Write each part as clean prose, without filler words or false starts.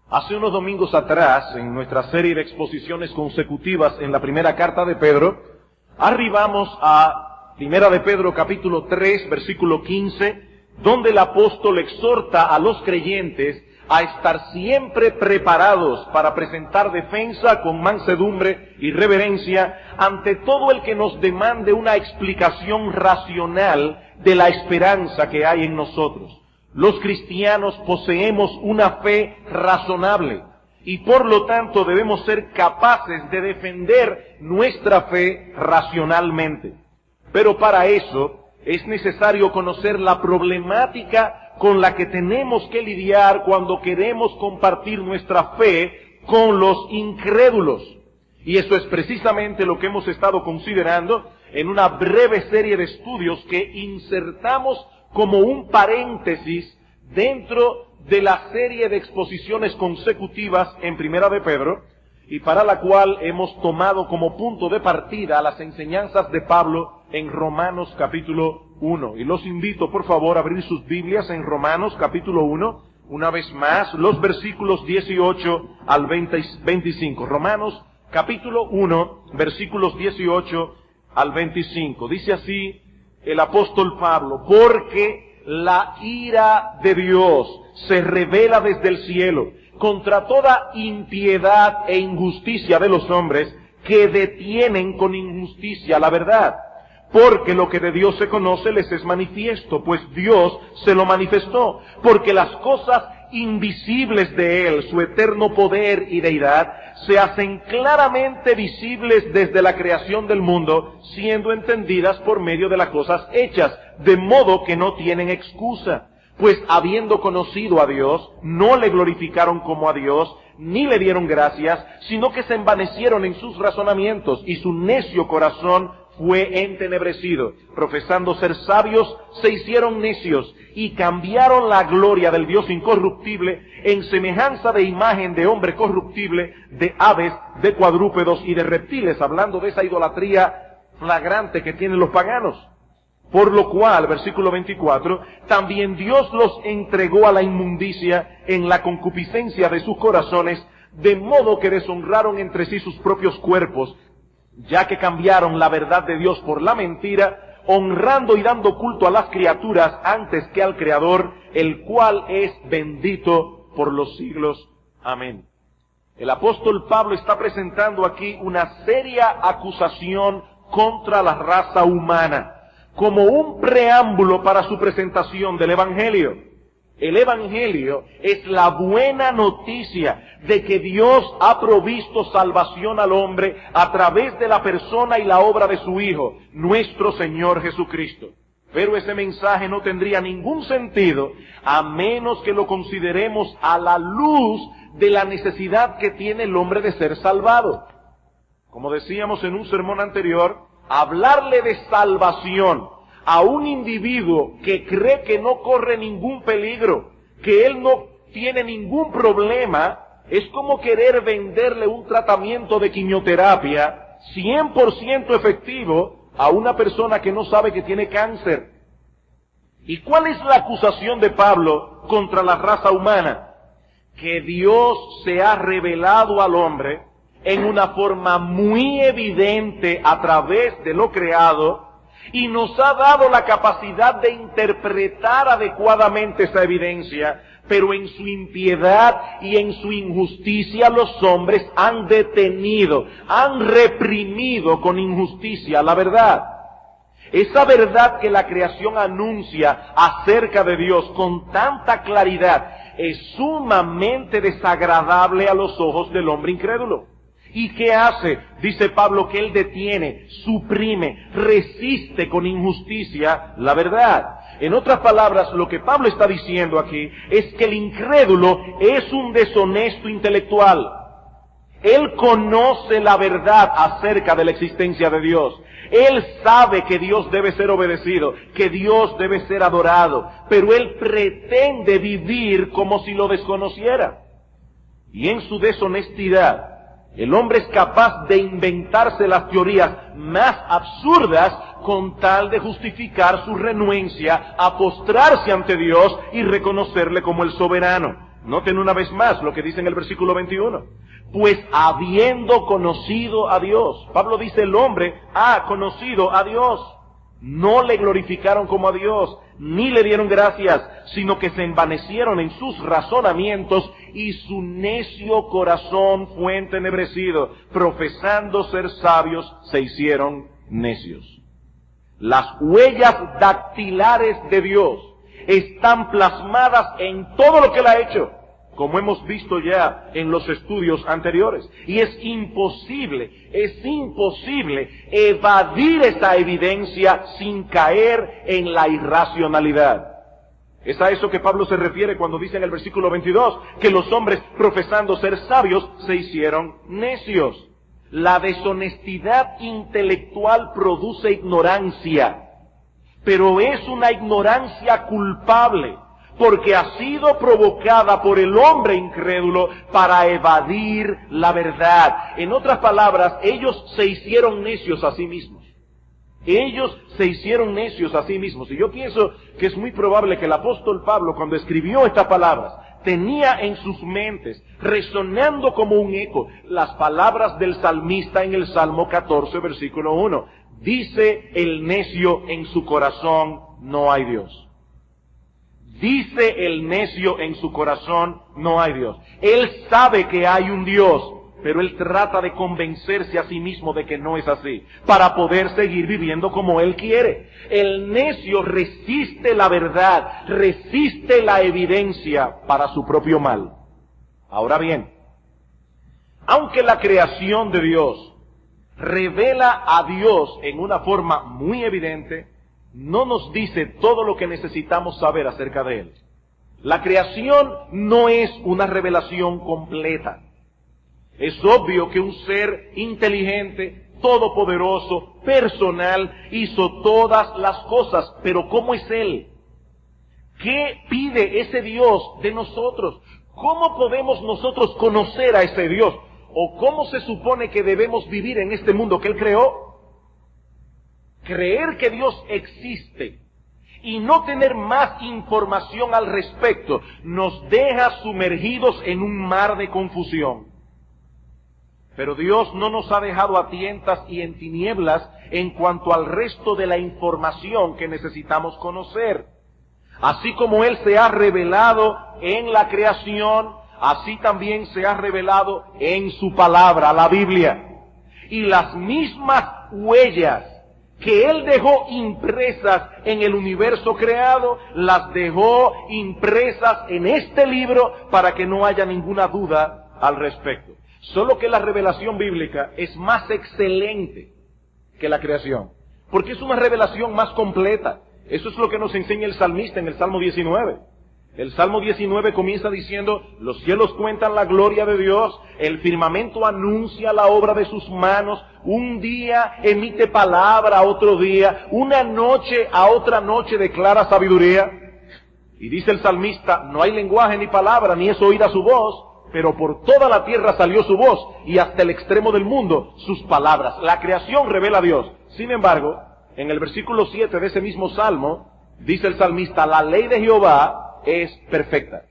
Hace unos domingos atrás, en nuestra serie de exposiciones consecutivas en la primera carta de Pedro, arribamos a Primera de Pedro capítulo 3, versículo 15, donde el apóstol exhorta a los creyentes a estar siempre preparados para presentar defensa con mansedumbre y reverencia ante todo el que nos demande una explicación racional de la esperanza que hay en nosotros. Los cristianos poseemos una fe razonable y por lo tanto debemos ser capaces de defender nuestra fe racionalmente. Pero para eso es necesario conocer la problemática con la que tenemos que lidiar cuando queremos compartir nuestra fe con los incrédulos. Y eso es precisamente lo que hemos estado considerando en una breve serie de estudios que insertamos como un paréntesis dentro de la serie de exposiciones consecutivas en Primera de Pedro, y para la cual hemos tomado como punto de partida las enseñanzas de Pablo en Romanos capítulo 1. Y los invito, por favor, a abrir sus Biblias en Romanos capítulo 1, una vez más, los versículos 18 al 25. Romanos capítulo 1, versículos 18 al 25. Dice así el apóstol Pablo: porque la ira de Dios se revela desde el cielo contra toda impiedad e injusticia de los hombres que detienen con injusticia la verdad. Porque lo que de Dios se conoce les es manifiesto, pues Dios se lo manifestó. Porque las cosas invisibles de Él, su eterno poder y deidad, se hacen claramente visibles desde la creación del mundo, siendo entendidas por medio de las cosas hechas, de modo que no tienen excusa. Pues habiendo conocido a Dios, no le glorificaron como a Dios, ni le dieron gracias, sino que se envanecieron en sus razonamientos, y su necio corazón fue entenebrecido. Profesando ser sabios, se hicieron necios, y cambiaron la gloria del Dios incorruptible en semejanza de imagen de hombre corruptible, de aves, de cuadrúpedos y de reptiles, hablando de esa idolatría flagrante que tienen los paganos. Por lo cual, versículo 24, también Dios los entregó a la inmundicia en la concupiscencia de sus corazones, de modo que deshonraron entre sí sus propios cuerpos, ya que cambiaron la verdad de Dios por la mentira, honrando y dando culto a las criaturas antes que al Creador, el cual es bendito por los siglos. Amén. El apóstol Pablo está presentando aquí una seria acusación contra la raza humana, como un preámbulo para su presentación del Evangelio. El Evangelio es la buena noticia de que Dios ha provisto salvación al hombre a través de la persona y la obra de su Hijo, nuestro Señor Jesucristo. Pero ese mensaje no tendría ningún sentido a menos que lo consideremos a la luz de la necesidad que tiene el hombre de ser salvado. Como decíamos en un sermón anterior, hablarle de salvación a un individuo que cree que no corre ningún peligro, que él no tiene ningún problema, es como querer venderle un tratamiento de quimioterapia 100% efectivo a una persona que no sabe que tiene cáncer. ¿Y cuál es la acusación de Pablo contra la raza humana? Que Dios se ha revelado al hombre en una forma muy evidente a través de lo creado, y nos ha dado la capacidad de interpretar adecuadamente esa evidencia, pero en su impiedad y en su injusticia los hombres han detenido, han reprimido con injusticia la verdad. Esa verdad que la creación anuncia acerca de Dios con tanta claridad es sumamente desagradable a los ojos del hombre incrédulo. ¿Y qué hace? Dice Pablo que él detiene, suprime, resiste con injusticia la verdad. En otras palabras, lo que Pablo está diciendo aquí es que el incrédulo es un deshonesto intelectual. Él conoce la verdad acerca de la existencia de Dios. Él sabe que Dios debe ser obedecido, que Dios debe ser adorado, pero él pretende vivir como si lo desconociera. Y en su deshonestidad, el hombre es capaz de inventarse las teorías más absurdas con tal de justificar su renuencia a postrarse ante Dios y reconocerle como el soberano. Noten una vez más lo que dice en el versículo 21. Pues habiendo conocido a Dios, Pablo dice, el hombre ha conocido a Dios. No le glorificaron como a Dios, ni le dieron gracias, sino que se envanecieron en sus razonamientos y su necio corazón fue entenebrecido. Profesando ser sabios, se hicieron necios. Las huellas dactilares de Dios están plasmadas en todo lo que Él ha hecho, como hemos visto ya en los estudios anteriores. Y es imposible evadir esa evidencia sin caer en la irracionalidad. Es a eso que Pablo se refiere cuando dice en el versículo 22 que los hombres, profesando ser sabios, se hicieron necios. La deshonestidad intelectual produce ignorancia, pero es una ignorancia culpable, porque ha sido provocada por el hombre incrédulo para evadir la verdad. En otras palabras, ellos se hicieron necios a sí mismos. Ellos se hicieron necios a sí mismos. Y yo pienso que es muy probable que el apóstol Pablo, cuando escribió estas palabras, tenía en sus mentes, resonando como un eco, las palabras del salmista en el Salmo 14, versículo 1. Dice el necio en su corazón, no hay Dios. Dice el necio en su corazón, no hay Dios. Él sabe que hay un Dios, pero él trata de convencerse a sí mismo de que no es así, para poder seguir viviendo como él quiere. El necio resiste la verdad, resiste la evidencia para su propio mal. Ahora bien, aunque la creación de Dios revela a Dios en una forma muy evidente, no nos dice todo lo que necesitamos saber acerca de Él. La creación no es una revelación completa. Es obvio que un ser inteligente, todopoderoso, personal, hizo todas las cosas, pero ¿cómo es Él? ¿Qué pide ese Dios de nosotros? ¿Cómo podemos nosotros conocer a ese Dios? ¿O cómo se supone que debemos vivir en este mundo que Él creó? Creer que Dios existe y no tener más información al respecto nos deja sumergidos en un mar de confusión. Pero Dios no nos ha dejado a tientas y en tinieblas en cuanto al resto de la información que necesitamos conocer. Así como Él se ha revelado en la creación, así también se ha revelado en su palabra, la Biblia. Y las mismas huellas que Él dejó impresas en el universo creado, las dejó impresas en este libro para que no haya ninguna duda al respecto. Solo que la revelación bíblica es más excelente que la creación, porque es una revelación más completa. Eso es lo que nos enseña el salmista en el Salmo 19. El Salmo 19 comienza diciendo, los cielos cuentan la gloria de Dios, el firmamento anuncia la obra de sus manos, un día emite palabra a otro día, una noche a otra noche declara sabiduría. Y dice el salmista, no hay lenguaje ni palabra, ni es oída su voz, pero por toda la tierra salió su voz, y hasta el extremo del mundo sus palabras. La creación revela a Dios. Sin embargo, en el versículo 7 de ese mismo Salmo, dice el salmista, la ley de Jehová es perfecta.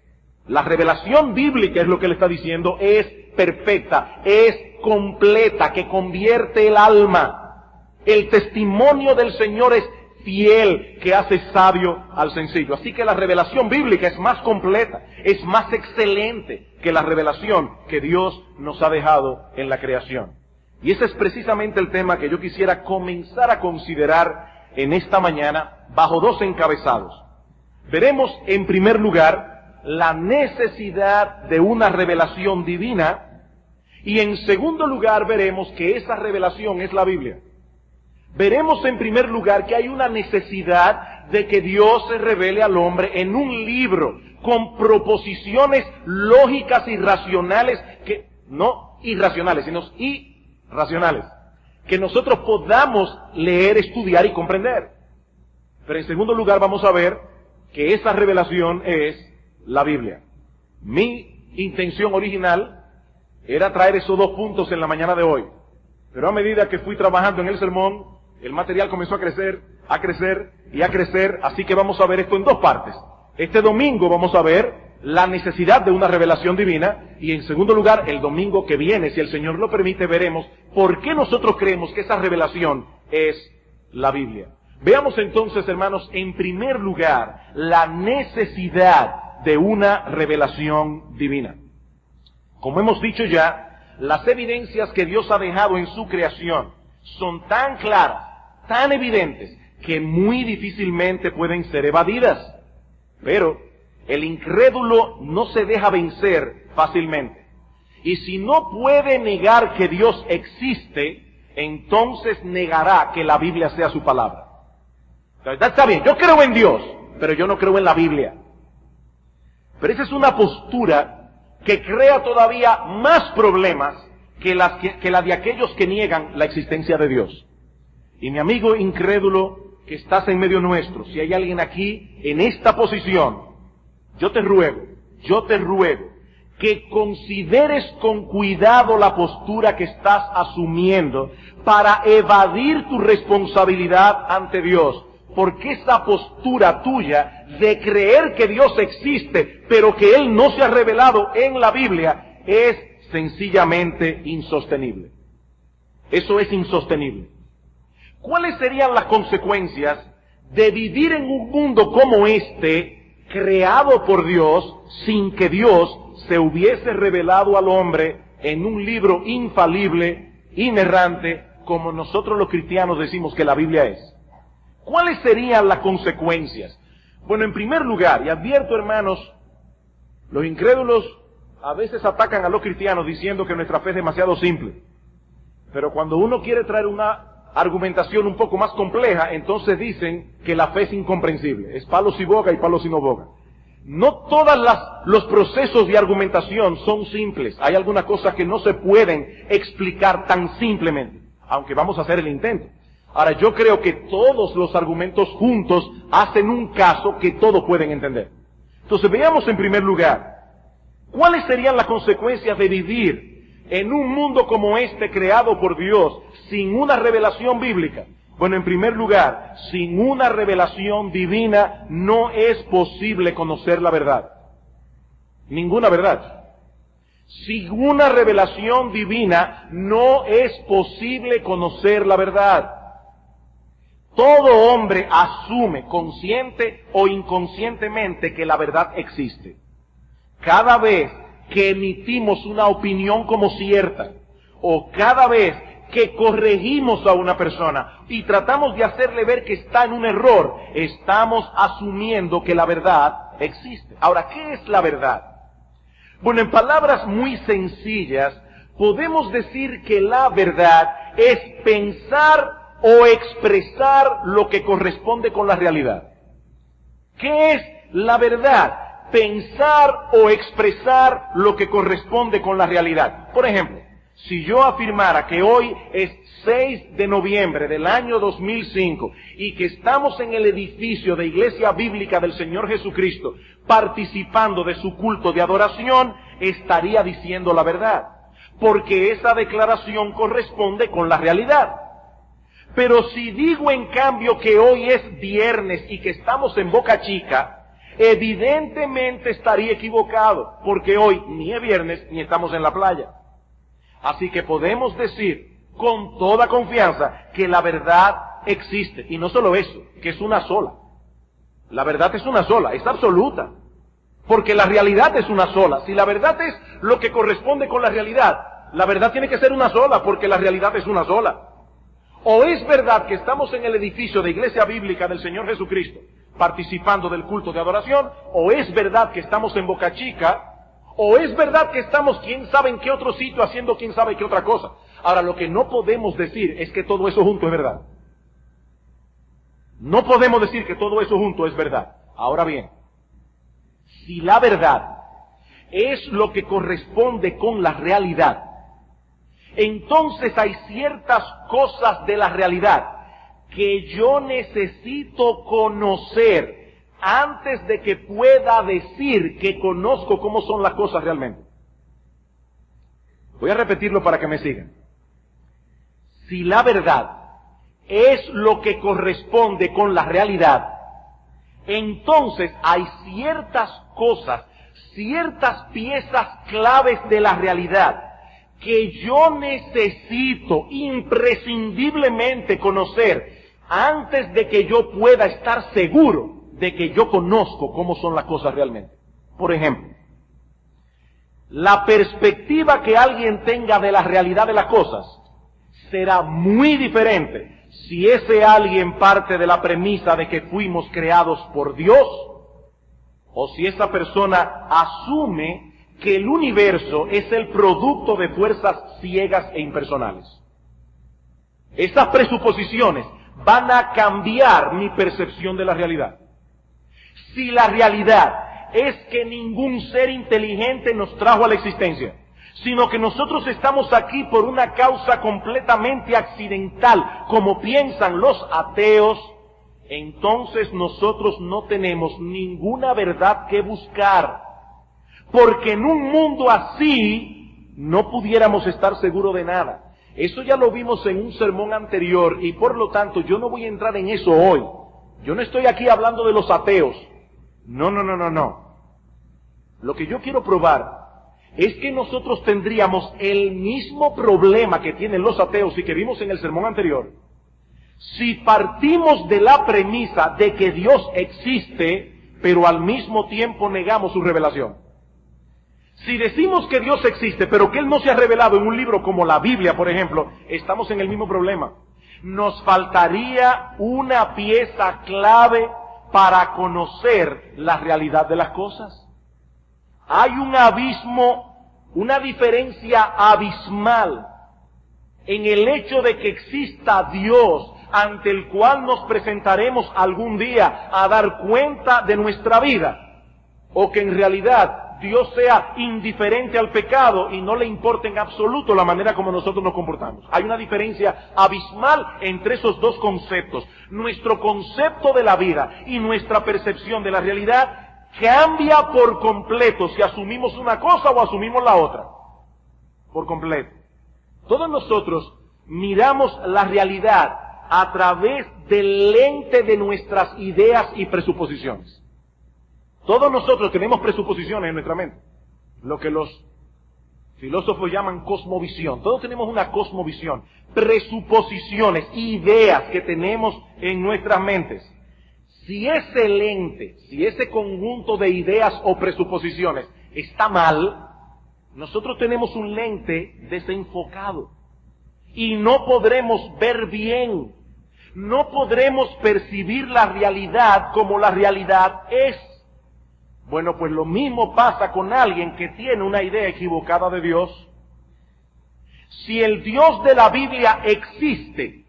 La revelación bíblica, es lo que le está diciendo, es perfecta, es completa, que convierte el alma. El testimonio del Señor es fiel, que hace sabio al sencillo. Así que la revelación bíblica es más completa, es más excelente que la revelación que Dios nos ha dejado en la creación. Y ese es precisamente el tema que yo quisiera comenzar a considerar en esta mañana bajo dos encabezados. Veremos en primer lugar la necesidad de una revelación divina y en segundo lugar veremos que esa revelación es la Biblia. Veremos en primer lugar que hay una necesidad de que Dios se revele al hombre en un libro con proposiciones lógicas y racionales, que no irracionales, sino irracionales, que nosotros podamos leer, estudiar y comprender. Pero en segundo lugar vamos a ver que esa revelación es la Biblia. Mi intención original era traer esos dos puntos en la mañana de hoy. Pero a medida que fui trabajando en el sermón, el material comenzó a crecer y a crecer, así que vamos a ver esto en dos partes. Este domingo vamos a ver la necesidad de una revelación divina, y en segundo lugar, el domingo que viene, si el Señor lo permite, veremos por qué nosotros creemos que esa revelación es la Biblia. Veamos entonces, hermanos, en primer lugar, la necesidad de una revelación divina. Como hemos dicho ya, las evidencias que Dios ha dejado en su creación son tan claras, tan evidentes, que muy difícilmente pueden ser evadidas. Pero el incrédulo no se deja vencer fácilmente. Y si no puede negar que Dios existe, entonces negará que la Biblia sea su palabra. Está bien, yo creo en Dios, pero yo no creo en la Biblia. Pero esa es una postura que crea todavía más problemas que la de aquellos que niegan la existencia de Dios. Y mi amigo incrédulo que estás en medio nuestro, si hay alguien aquí en esta posición, yo te ruego que consideres con cuidado la postura que estás asumiendo para evadir tu responsabilidad ante Dios. Porque esa postura tuya de creer que Dios existe, pero que Él no se ha revelado en la Biblia, es sencillamente insostenible. Eso es insostenible. ¿Cuáles serían las consecuencias de vivir en un mundo como este, creado por Dios, sin que Dios se hubiese revelado al hombre en un libro infalible, inerrante, como nosotros los cristianos decimos que la Biblia es? ¿Cuáles serían las consecuencias? Bueno, en primer lugar, y advierto, hermanos, los incrédulos a veces atacan a los cristianos diciendo que nuestra fe es demasiado simple. Pero cuando uno quiere traer una argumentación un poco más compleja, entonces dicen que la fe es incomprensible. Es palo si boga y palo si no boga. No todos los procesos de argumentación son simples. Hay algunas cosas que no se pueden explicar tan simplemente, aunque vamos a hacer el intento. Ahora, yo creo que todos los argumentos juntos hacen un caso que todos pueden entender. Entonces, veamos en primer lugar, ¿cuáles serían las consecuencias de vivir en un mundo como este creado por Dios sin una revelación bíblica? Bueno, en primer lugar, sin una revelación divina no es posible conocer la verdad. Ninguna verdad. Sin una revelación divina no es posible conocer la verdad. Todo hombre asume, consciente o inconscientemente, que la verdad existe. Cada vez que emitimos una opinión como cierta, o cada vez que corregimos a una persona y tratamos de hacerle ver que está en un error, estamos asumiendo que la verdad existe. Ahora, ¿qué es la verdad? Bueno, en palabras muy sencillas, podemos decir que la verdad es pensar o expresar lo que corresponde con la realidad. ¿Qué es la verdad? Pensar o expresar lo que corresponde con la realidad. Por ejemplo, si yo afirmara que hoy es 6 de noviembre del año 2005 y que estamos en el edificio de Iglesia Bíblica del Señor Jesucristo participando de su culto de adoración, estaría diciendo la verdad, porque esa declaración corresponde con la realidad. Pero si digo en cambio que hoy es viernes y que estamos en Boca Chica, evidentemente estaría equivocado, porque hoy ni es viernes ni estamos en la playa. Así que podemos decir con toda confianza que la verdad existe. Y no solo eso, que es una sola. La verdad es una sola, es absoluta. Porque la realidad es una sola. Si la verdad es lo que corresponde con la realidad, la verdad tiene que ser una sola, porque la realidad es una sola. O es verdad que estamos en el edificio de Iglesia Bíblica del Señor Jesucristo, participando del culto de adoración, o es verdad que estamos en Boca Chica, o es verdad que estamos quién sabe en qué otro sitio haciendo quién sabe qué otra cosa. Ahora, lo que no podemos decir es que todo eso junto es verdad. No podemos decir que todo eso junto es verdad. Ahora bien, si la verdad es lo que corresponde con la realidad, entonces hay ciertas cosas de la realidad que yo necesito conocer antes de que pueda decir que conozco cómo son las cosas realmente. Voy a repetirlo para que me sigan. Si la verdad es lo que corresponde con la realidad, entonces hay ciertas cosas ciertas piezas claves de la realidad que yo necesito imprescindiblemente conocer antes de que yo pueda estar seguro de que yo conozco cómo son las cosas realmente. Por ejemplo, la perspectiva que alguien tenga de la realidad de las cosas será muy diferente si ese alguien parte de la premisa de que fuimos creados por Dios, o si esa persona asume que el universo es el producto de fuerzas ciegas e impersonales. Esas presuposiciones van a cambiar mi percepción de la realidad. Si la realidad es que ningún ser inteligente nos trajo a la existencia, sino que nosotros estamos aquí por una causa completamente accidental, como piensan los ateos, entonces nosotros no tenemos ninguna verdad que buscar, porque en un mundo así no pudiéramos estar seguros de nada. Eso ya lo vimos en un sermón anterior y por lo tanto yo no voy a entrar en eso hoy. Yo no estoy aquí hablando de los ateos. No. Lo que yo quiero probar es que nosotros tendríamos el mismo problema que tienen los ateos y que vimos en el sermón anterior, si partimos de la premisa de que Dios existe, pero al mismo tiempo negamos su revelación. Si decimos que Dios existe, pero que Él no se ha revelado en un libro como la Biblia, por ejemplo, estamos en el mismo problema. Nos faltaría una pieza clave para conocer la realidad de las cosas. Hay un abismo, una diferencia abismal en el hecho de que exista Dios ante el cual nos presentaremos algún día a dar cuenta de nuestra vida, o que en realidad Dios sea indiferente al pecado y no le importe en absoluto la manera como nosotros nos comportamos. Hay una diferencia abismal entre esos dos conceptos. Nuestro concepto de la vida y nuestra percepción de la realidad cambia por completo si asumimos una cosa o asumimos la otra. Por completo. Todos nosotros miramos la realidad a través del lente de nuestras ideas y presuposiciones. Todos nosotros tenemos presuposiciones en nuestra mente, lo que los filósofos llaman cosmovisión. Todos tenemos una cosmovisión, presuposiciones, ideas que tenemos en nuestras mentes. Si ese lente, si ese conjunto de ideas o presuposiciones está mal, nosotros tenemos un lente desenfocado y no podremos ver bien, no podremos percibir la realidad como la realidad es. Bueno, pues lo mismo pasa con alguien que tiene una idea equivocada de Dios. Si el Dios de la Biblia existe,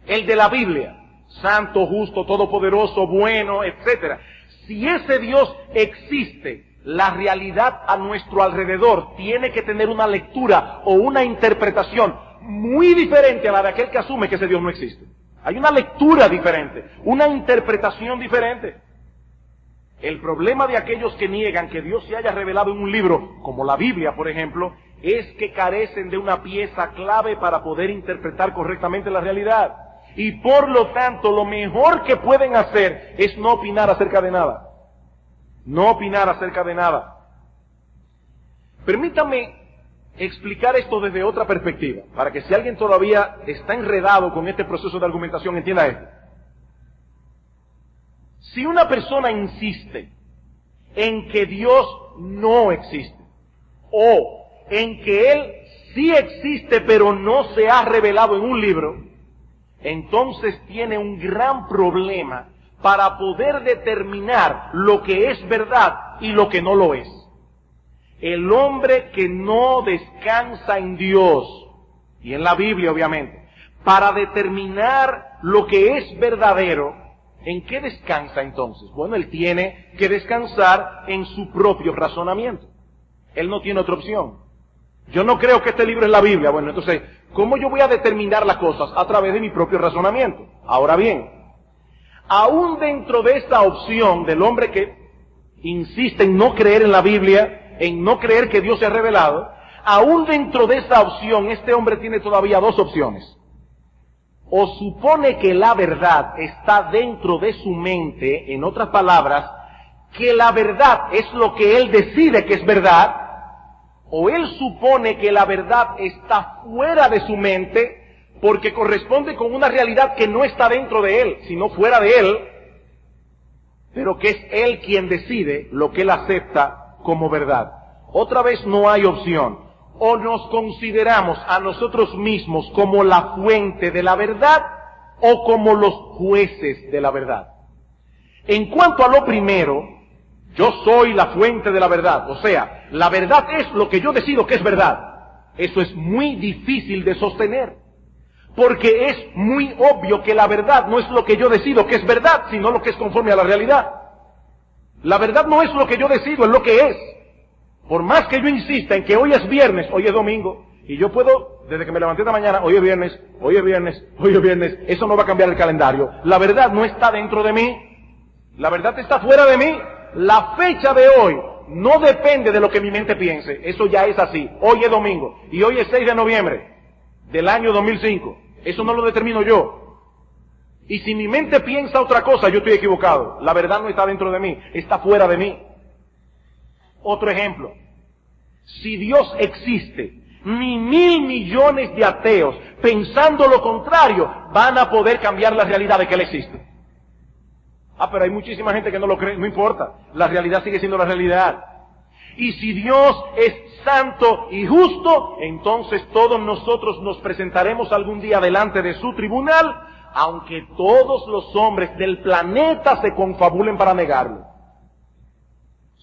el de la Biblia, santo, justo, todopoderoso, bueno, etc. Si ese Dios existe, la realidad a nuestro alrededor tiene que tener una lectura o una interpretación muy diferente a la de aquel que asume que ese Dios no existe. Hay una lectura diferente, una interpretación diferente. El problema de aquellos que niegan que Dios se haya revelado en un libro, como la Biblia, por ejemplo, es que carecen de una pieza clave para poder interpretar correctamente la realidad. Y por lo tanto, lo mejor que pueden hacer es no opinar acerca de nada. No opinar acerca de nada. Permítame explicar esto desde otra perspectiva, para que si alguien todavía está enredado con este proceso de argumentación, entienda esto. Si una persona insiste en que Dios no existe, o en que Él sí existe pero no se ha revelado en un libro, entonces tiene un gran problema para poder determinar lo que es verdad y lo que no lo es. El hombre que no descansa en Dios, y en la Biblia obviamente, para determinar lo que es verdadero, ¿en qué descansa entonces? Bueno, él tiene que descansar en su propio razonamiento. Él no tiene otra opción. Yo no creo que este libro es la Biblia. Bueno, entonces, ¿cómo yo voy a determinar las cosas? A través de mi propio razonamiento. Ahora bien, aún dentro de esta opción del hombre que insiste en no creer en la Biblia, en no creer que Dios se ha revelado, aún dentro de esa opción, este hombre tiene todavía dos opciones. O supone que la verdad está dentro de su mente, en otras palabras, que la verdad es lo que él decide que es verdad, o él supone que la verdad está fuera de su mente porque corresponde con una realidad que no está dentro de él, sino fuera de él, pero que es él quien decide lo que él acepta como verdad. Otra vez no hay opción. O nos consideramos a nosotros mismos como la fuente de la verdad o como los jueces de la verdad. En cuanto a lo primero, yo soy la fuente de la verdad. O sea, la verdad es lo que yo decido que es verdad. Eso es muy difícil de sostener. Porque es muy obvio que la verdad no es lo que yo decido que es verdad, sino lo que es conforme a la realidad. La verdad no es lo que yo decido, es lo que es. Por más que yo insista en que hoy es viernes, hoy es domingo, y yo puedo, desde que me levanté esta mañana, hoy es viernes, hoy es viernes, hoy es viernes, eso no va a cambiar el calendario. La verdad no está dentro de mí, la verdad está fuera de mí. La fecha de hoy no depende de lo que mi mente piense, eso ya es así. Hoy es domingo, y hoy es 6 de noviembre del año 2005. Eso no lo determino yo. Y si mi mente piensa otra cosa, yo estoy equivocado. La verdad no está dentro de mí, está fuera de mí. Otro ejemplo. Si Dios existe, ni 1.000 millones de ateos, pensando lo contrario, van a poder cambiar la realidad de que Él existe. Pero hay muchísima gente que no lo cree, no importa. La realidad sigue siendo la realidad. Y si Dios es santo y justo, entonces todos nosotros nos presentaremos algún día delante de su tribunal, aunque todos los hombres del planeta se confabulen para negarlo.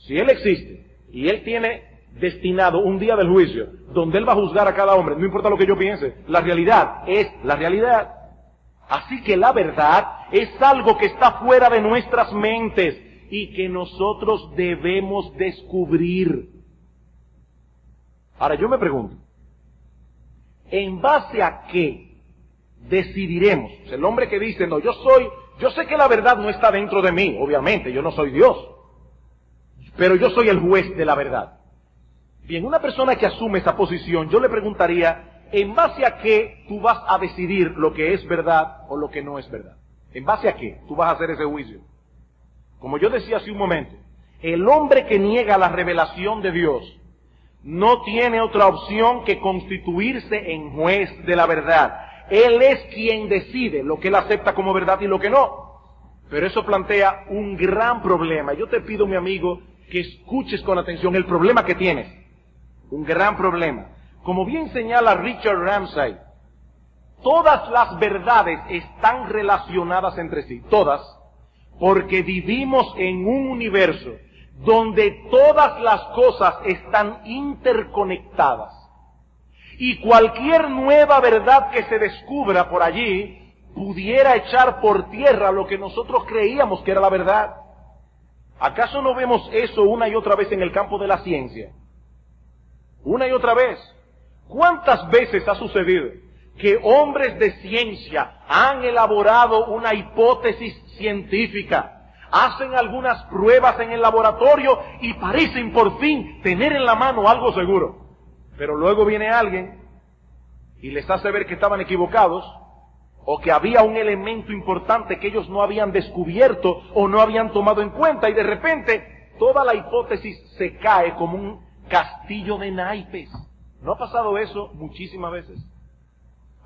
Si Él existe y Él tiene destinado un día del juicio donde Él va a juzgar a cada hombre, no importa lo que yo piense, la realidad es la realidad. Así que la verdad es algo que está fuera de nuestras mentes y que nosotros debemos descubrir. Ahora yo me pregunto, ¿en base a qué decidiremos? O sea, el hombre que dice, no, yo sé que la verdad no está dentro de mí, obviamente, yo no soy Dios, pero yo soy el juez de la verdad. Bien, una persona que asume esa posición, yo le preguntaría, ¿en base a qué tú vas a decidir lo que es verdad o lo que no es verdad? ¿En base a qué tú vas a hacer ese juicio? Como yo decía hace un momento, el hombre que niega la revelación de Dios no tiene otra opción que constituirse en juez de la verdad. Él es quien decide lo que él acepta como verdad y lo que no. Pero eso plantea un gran problema. Yo te pido, mi amigo, que escuches con atención el problema que tienes. Un gran problema. Como bien señala Richard Ramsay, todas las verdades están relacionadas entre sí, todas, porque vivimos en un universo donde todas las cosas están interconectadas. Y cualquier nueva verdad que se descubra por allí pudiera echar por tierra lo que nosotros creíamos que era la verdad. ¿Acaso no vemos eso una y otra vez en el campo de la ciencia? Una y otra vez. ¿Cuántas veces ha sucedido que hombres de ciencia han elaborado una hipótesis científica, hacen algunas pruebas en el laboratorio y parecen por fin tener en la mano algo seguro? Pero luego viene alguien y les hace ver que estaban equivocados o que había un elemento importante que ellos no habían descubierto o no habían tomado en cuenta y de repente toda la hipótesis se cae como un castillo de naipes. ¿No ha pasado eso muchísimas veces?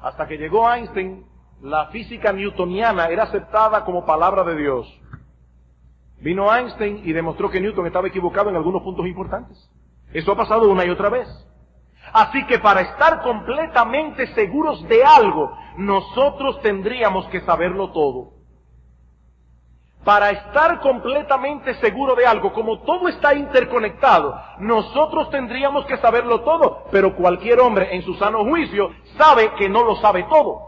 Hasta que llegó Einstein, la física newtoniana era aceptada como palabra de Dios. Vino Einstein y demostró que Newton estaba equivocado en algunos puntos importantes. Eso ha pasado una y otra vez. Así que para estar completamente seguros de algo, nosotros tendríamos que saberlo todo. Para estar completamente seguro de algo, como todo está interconectado, nosotros tendríamos que saberlo todo, pero cualquier hombre en su sano juicio sabe que no lo sabe todo.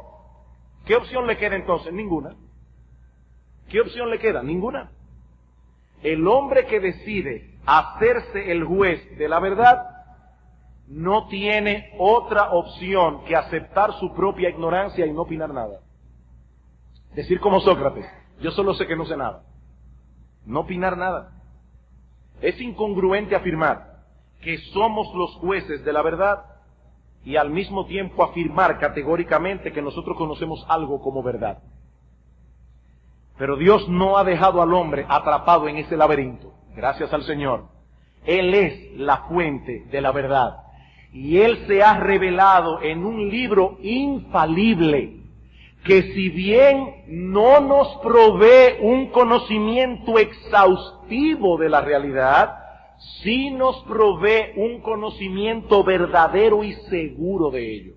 ¿Qué opción le queda entonces? Ninguna. ¿Qué opción le queda? Ninguna. El hombre que decide hacerse el juez de la verdad no tiene otra opción que aceptar su propia ignorancia y no opinar nada. Decir como Sócrates, yo solo sé que no sé nada. No opinar nada. Es incongruente afirmar que somos los jueces de la verdad y al mismo tiempo afirmar categóricamente que nosotros conocemos algo como verdad. Pero Dios no ha dejado al hombre atrapado en ese laberinto. Gracias al Señor. Él es la fuente de la verdad. Y Él se ha revelado en un libro infalible, que si bien no nos provee un conocimiento exhaustivo de la realidad, sí nos provee un conocimiento verdadero y seguro de ello.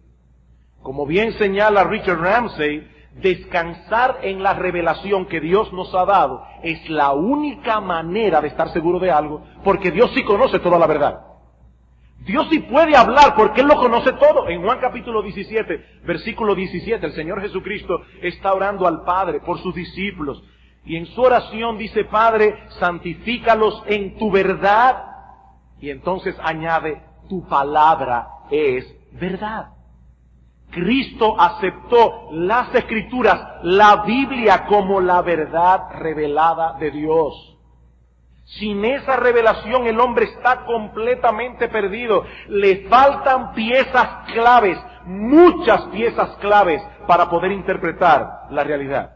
Como bien señala Richard Ramsey, descansar en la revelación que Dios nos ha dado es la única manera de estar seguro de algo, porque Dios sí conoce toda la verdad. Dios sí puede hablar porque Él lo conoce todo. En Juan capítulo 17, versículo 17, el Señor Jesucristo está orando al Padre por sus discípulos. Y en su oración dice: Padre, santifícalos en tu verdad. Y entonces añade: tu palabra es verdad. Cristo aceptó las Escrituras, la Biblia, como la verdad revelada de Dios. Sin esa revelación el hombre está completamente perdido. Le faltan piezas claves, muchas piezas claves para poder interpretar la realidad.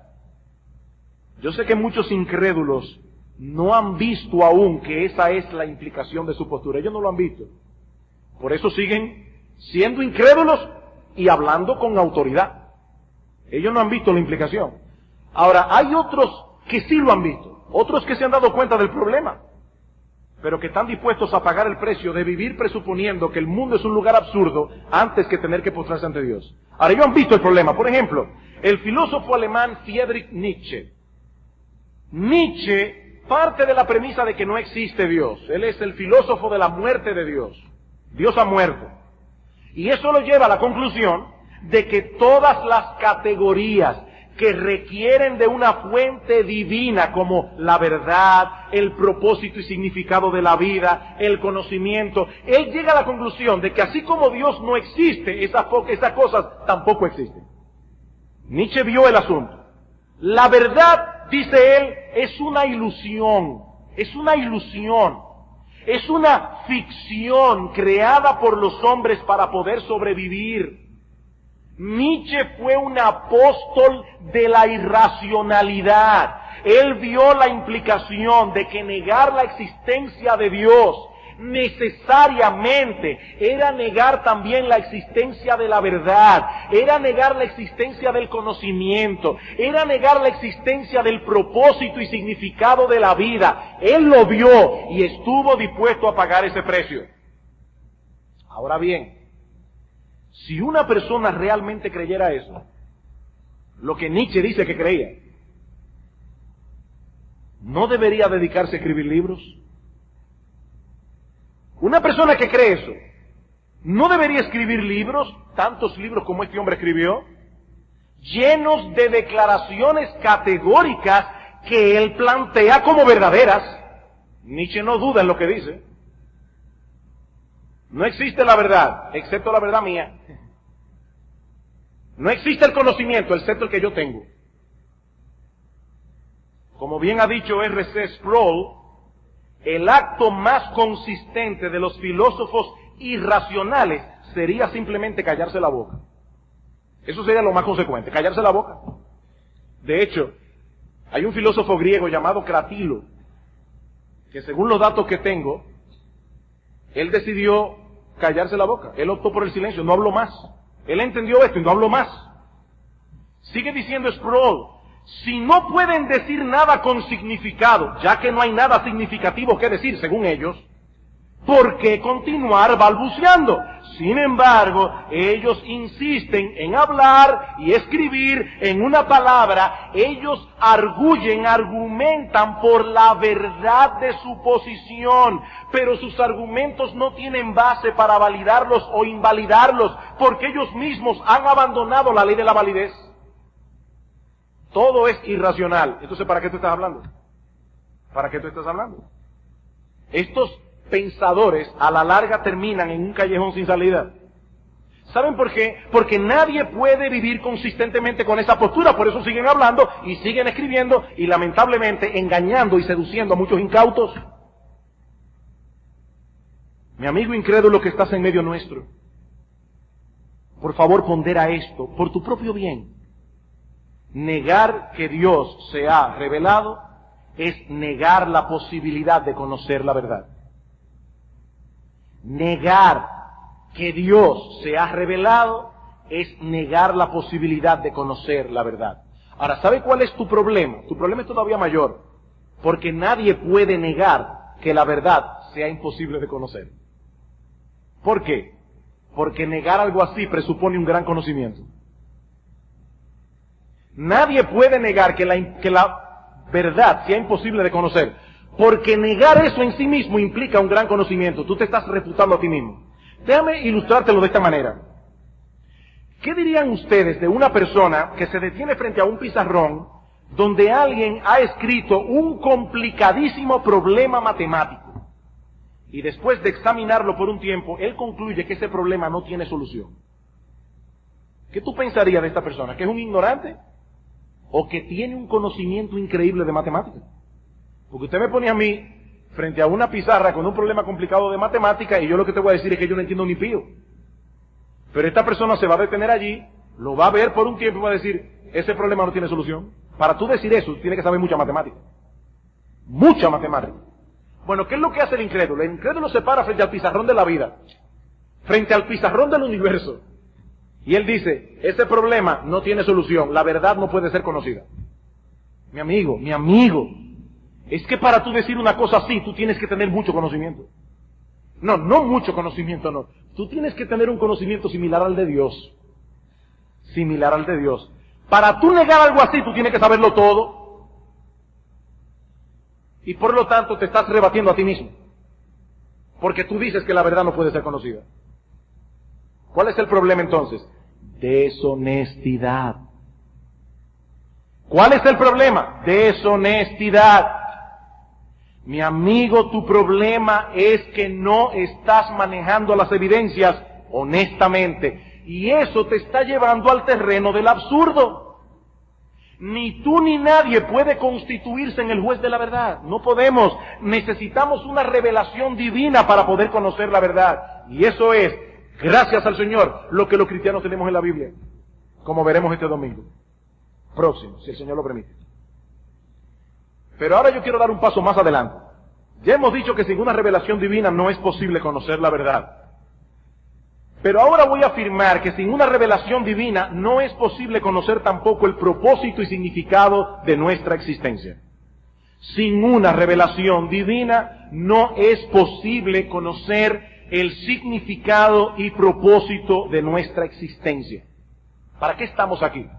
Yo sé que muchos incrédulos no han visto aún que esa es la implicación de su postura. Ellos no lo han visto. Por eso siguen siendo incrédulos y hablando con autoridad. Ellos no han visto la implicación. Ahora, hay otros que sí lo han visto. Otros que se han dado cuenta del problema, pero que están dispuestos a pagar el precio de vivir presuponiendo que el mundo es un lugar absurdo antes que tener que postrarse ante Dios. Ahora, ellos han visto el problema. Por ejemplo, el filósofo alemán Friedrich Nietzsche. Nietzsche parte de la premisa de que no existe Dios. Él es el filósofo de la muerte de Dios. Dios ha muerto. Y eso lo lleva a la conclusión de que todas las categorías que requieren de una fuente divina, como la verdad, el propósito y significado de la vida, el conocimiento, él llega a la conclusión de que así como Dios no existe, esas cosas tampoco existen. Nietzsche vio el asunto. La verdad, dice él, es una ilusión, es una ficción creada por los hombres para poder sobrevivir. Nietzsche fue un apóstol de la irracionalidad. Él vio la implicación de que negar la existencia de Dios necesariamente era negar también la existencia de la verdad, era negar la existencia del conocimiento, era negar la existencia del propósito y significado de la vida. Él lo vio y estuvo dispuesto a pagar ese precio. Ahora bien, si una persona realmente creyera eso, lo que Nietzsche dice que creía, ¿no debería dedicarse a escribir libros? Una persona que cree eso, ¿no debería escribir libros, tantos libros como este hombre escribió, llenos de declaraciones categóricas que él plantea como verdaderas? Nietzsche no duda en lo que dice. No existe la verdad, excepto la verdad mía. No existe el conocimiento, excepto el que yo tengo. Como bien ha dicho R.C. Sproul, el acto más consistente de los filósofos irracionales sería simplemente callarse la boca. Eso sería lo más consecuente, callarse la boca. De hecho, hay un filósofo griego llamado Cratilo, que según los datos que tengo, él decidió callarse la boca. Él optó por el silencio, no habló más. Él entendió esto y no habló más. Sigue diciendo Sproul: si no pueden decir nada con significado, ya que no hay nada significativo que decir según ellos, ¿por qué continuar balbuceando? Sin embargo, ellos insisten en hablar y escribir en una palabra. Ellos argumentan por la verdad de su posición, pero sus argumentos no tienen base para validarlos o invalidarlos, porque ellos mismos han abandonado la ley de la validez. Todo es irracional. Entonces, ¿para qué tú estás hablando? ¿Para qué tú estás hablando? Estos pensadores a la larga terminan en un callejón sin salida. ¿Saben por qué? Porque nadie puede vivir consistentemente con esa postura. Por eso siguen hablando y siguen escribiendo y lamentablemente engañando y seduciendo a muchos incautos. Mi amigo incrédulo que estás en medio nuestro, por favor pondera esto por tu propio bien. Negar que Dios se ha revelado es negar la posibilidad de conocer la verdad. Negar que Dios se ha revelado es negar la posibilidad de conocer la verdad. Ahora, ¿sabe cuál es tu problema? Tu problema es todavía mayor, porque nadie puede negar que la verdad sea imposible de conocer. ¿Por qué? Porque negar algo así presupone un gran conocimiento. Nadie puede negar que la verdad sea imposible de conocer, porque negar eso en sí mismo implica un gran conocimiento. Tú te estás refutando a ti mismo. Déjame ilustrártelo de esta manera. ¿Qué dirían ustedes de una persona que se detiene frente a un pizarrón donde alguien ha escrito un complicadísimo problema matemático y después de examinarlo por un tiempo, él concluye que ese problema no tiene solución? ¿Qué tú pensarías de esta persona? ¿Que es un ignorante? ¿O que tiene un conocimiento increíble de matemáticas? Porque usted me pone a mí frente a una pizarra con un problema complicado de matemática y yo lo que te voy a decir es que yo no entiendo ni pío. Pero esta persona se va a detener allí, lo va a ver por un tiempo y va a decir, ese problema no tiene solución. Para tú decir eso, tienes que saber mucha matemática. Mucha matemática. Bueno, ¿qué es lo que hace el incrédulo? El incrédulo se para frente al pizarrón de la vida, frente al pizarrón del universo. Y él dice, ese problema no tiene solución, la verdad no puede ser conocida. Mi amigo, es que para tú decir una cosa así, tú tienes que tener mucho conocimiento. No mucho conocimiento, no. Tú tienes que tener un conocimiento similar al de Dios. Similar al de Dios. Para tú negar algo así, tú tienes que saberlo todo. Y por lo tanto te estás rebatiendo a ti mismo. Porque tú dices que la verdad no puede ser conocida. ¿Cuál es el problema entonces? Deshonestidad. ¿Cuál es el problema? Deshonestidad. Mi amigo, tu problema es que no estás manejando las evidencias honestamente. Y eso te está llevando al terreno del absurdo. Ni tú ni nadie puede constituirse en el juez de la verdad. No podemos. Necesitamos una revelación divina para poder conocer la verdad. Y eso es, gracias al Señor, lo que los cristianos tenemos en la Biblia. Como veremos este domingo próximo, si el Señor lo permite. Pero ahora yo quiero dar un paso más adelante. Ya hemos dicho que sin una revelación divina no es posible conocer la verdad. Pero ahora voy a afirmar que sin una revelación divina no es posible conocer tampoco el propósito y significado de nuestra existencia. Sin una revelación divina no es posible conocer el significado y propósito de nuestra existencia. ¿Para qué estamos aquí?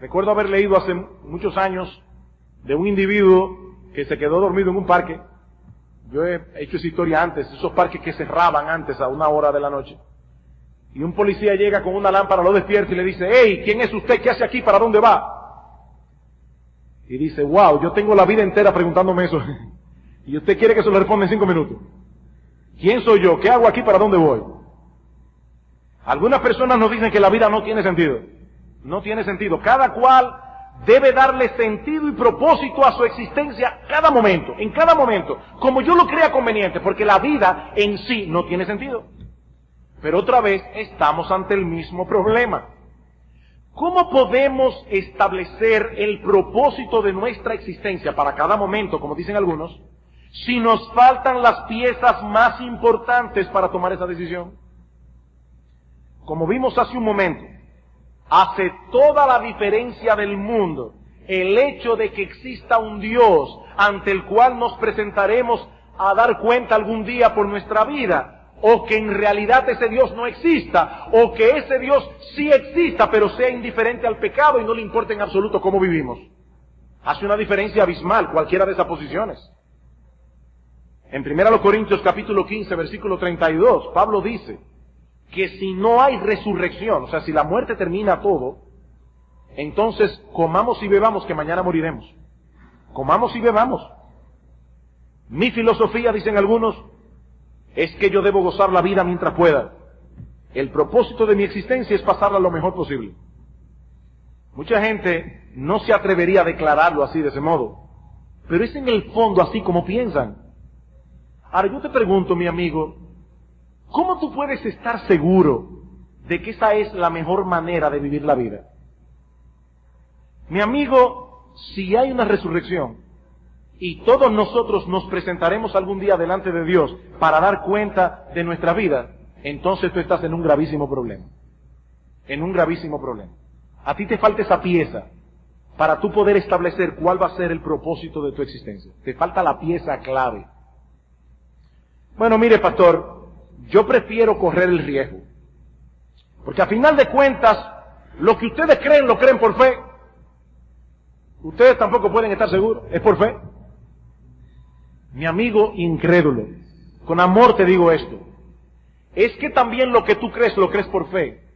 Recuerdo haber leído hace muchos años de un individuo que se quedó dormido en un parque. Yo he hecho esa historia antes, esos parques que cerraban antes a 1:00 de la noche. Y un policía llega con una lámpara, lo despierta y le dice, hey, ¿quién es usted? ¿Qué hace aquí? ¿Para dónde va? Y dice, wow, yo tengo la vida entera preguntándome eso. Y usted quiere que se lo responda en 5 minutos. ¿Quién soy yo? ¿Qué hago aquí? ¿Para dónde voy? Algunas personas nos dicen que la vida no tiene sentido. No tiene sentido. Cada cual debe darle sentido y propósito a su existencia cada momento, en cada momento, como yo lo crea conveniente, porque la vida en sí no tiene sentido. Pero otra vez estamos ante el mismo problema. ¿Cómo podemos establecer el propósito de nuestra existencia para cada momento, como dicen algunos, si nos faltan las piezas más importantes para tomar esa decisión? Como vimos hace un momento, hace toda la diferencia del mundo el hecho de que exista un Dios ante el cual nos presentaremos a dar cuenta algún día por nuestra vida, o que en realidad ese Dios no exista, o que ese Dios sí exista, pero sea indiferente al pecado y no le importe en absoluto cómo vivimos. Hace una diferencia abismal cualquiera de esas posiciones. En 1 Corintios capítulo 15, versículo 32, Pablo dice que si no hay resurrección, o sea, si la muerte termina todo, entonces comamos y bebamos que mañana moriremos. Comamos y bebamos. Mi filosofía, dicen algunos, es que yo debo gozar la vida mientras pueda. El propósito de mi existencia es pasarla lo mejor posible. Mucha gente no se atrevería a declararlo así, de ese modo, pero es en el fondo así como piensan. Ahora yo te pregunto, mi amigo, ¿cómo tú puedes estar seguro de que esa es la mejor manera de vivir la vida? Mi amigo, si hay una resurrección, y todos nosotros nos presentaremos algún día delante de Dios para dar cuenta de nuestra vida, entonces tú estás en un gravísimo problema. En un gravísimo problema. A ti te falta esa pieza para tú poder establecer cuál va a ser el propósito de tu existencia. Te falta la pieza clave. Bueno, mire, pastor, yo prefiero correr el riesgo. Porque a final de cuentas, lo que ustedes creen, lo creen por fe. Ustedes tampoco pueden estar seguros, es por fe. Mi amigo incrédulo, con amor te digo esto, es que también lo que tú crees, lo crees por fe.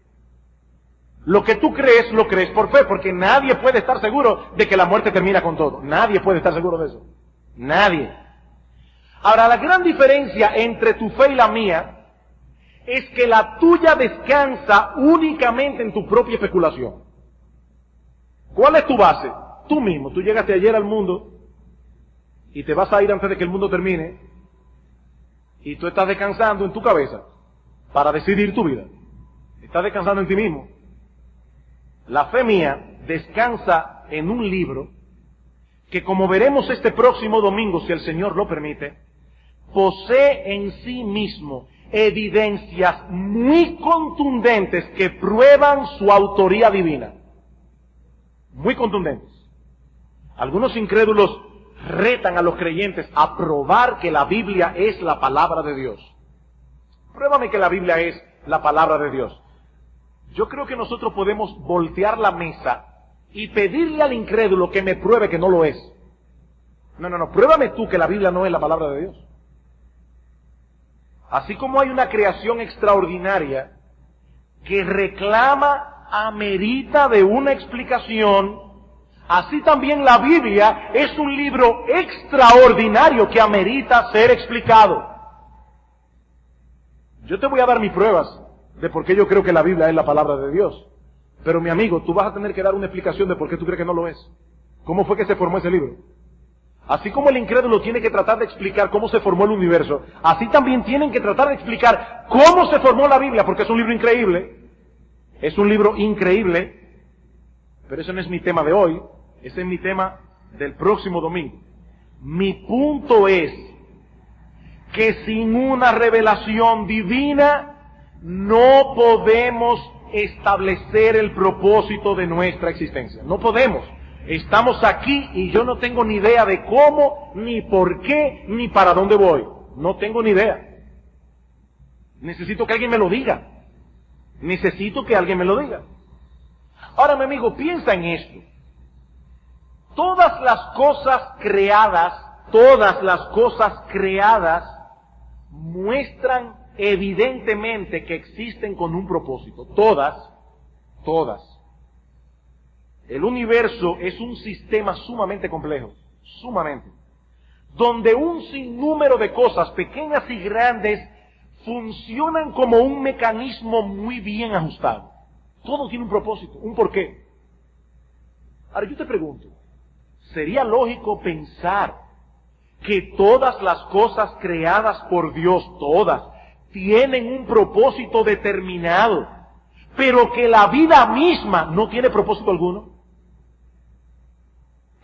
Lo que tú crees, lo crees por fe, porque nadie puede estar seguro de que la muerte termina con todo. Nadie puede estar seguro de eso. Nadie. Ahora, la gran diferencia entre tu fe y la mía es que la tuya descansa únicamente en tu propia especulación. ¿Cuál es tu base? Tú mismo. Tú llegaste ayer al mundo y te vas a ir antes de que el mundo termine y tú estás descansando en tu cabeza para decidir tu vida. Estás descansando en ti mismo. La fe mía descansa en un libro que, como veremos este próximo domingo, si el Señor lo permite, posee en sí mismo evidencias muy contundentes que prueban su autoría divina. Muy contundentes. Algunos incrédulos retan a los creyentes a probar que la Biblia es la palabra de Dios. Pruébame que la Biblia es la palabra de Dios. Yo creo que nosotros podemos voltear la mesa y pedirle al incrédulo que me pruebe que no lo es. No, pruébame tú que la Biblia no es la palabra de Dios. Así como hay una creación extraordinaria que reclama, amerita de una explicación, así también la Biblia es un libro extraordinario que amerita ser explicado. Yo te voy a dar mis pruebas de por qué yo creo que la Biblia es la palabra de Dios. Pero mi amigo, tú vas a tener que dar una explicación de por qué tú crees que no lo es. ¿Cómo fue que se formó ese libro? Así como el incrédulo tiene que tratar de explicar cómo se formó el universo, así también tienen que tratar de explicar cómo se formó la Biblia, porque es un libro increíble. Es un libro increíble, pero ese no es mi tema de hoy, ese es mi tema del próximo domingo. Mi punto es que sin una revelación divina no podemos establecer el propósito de nuestra existencia. No podemos. Estamos aquí y yo no tengo ni idea de cómo, ni por qué, ni para dónde voy. No tengo ni idea. Necesito que alguien me lo diga. Necesito que alguien me lo diga. Ahora, mi amigo, piensa en esto. Todas las cosas creadas muestran evidentemente que existen con un propósito. Todas. El universo es un sistema sumamente complejo, sumamente, donde un sinnúmero de cosas, pequeñas y grandes, funcionan como un mecanismo muy bien ajustado. Todo tiene un propósito, un porqué. Ahora yo te pregunto, ¿sería lógico pensar que todas las cosas creadas por Dios, todas, tienen un propósito determinado, pero que la vida misma no tiene propósito alguno?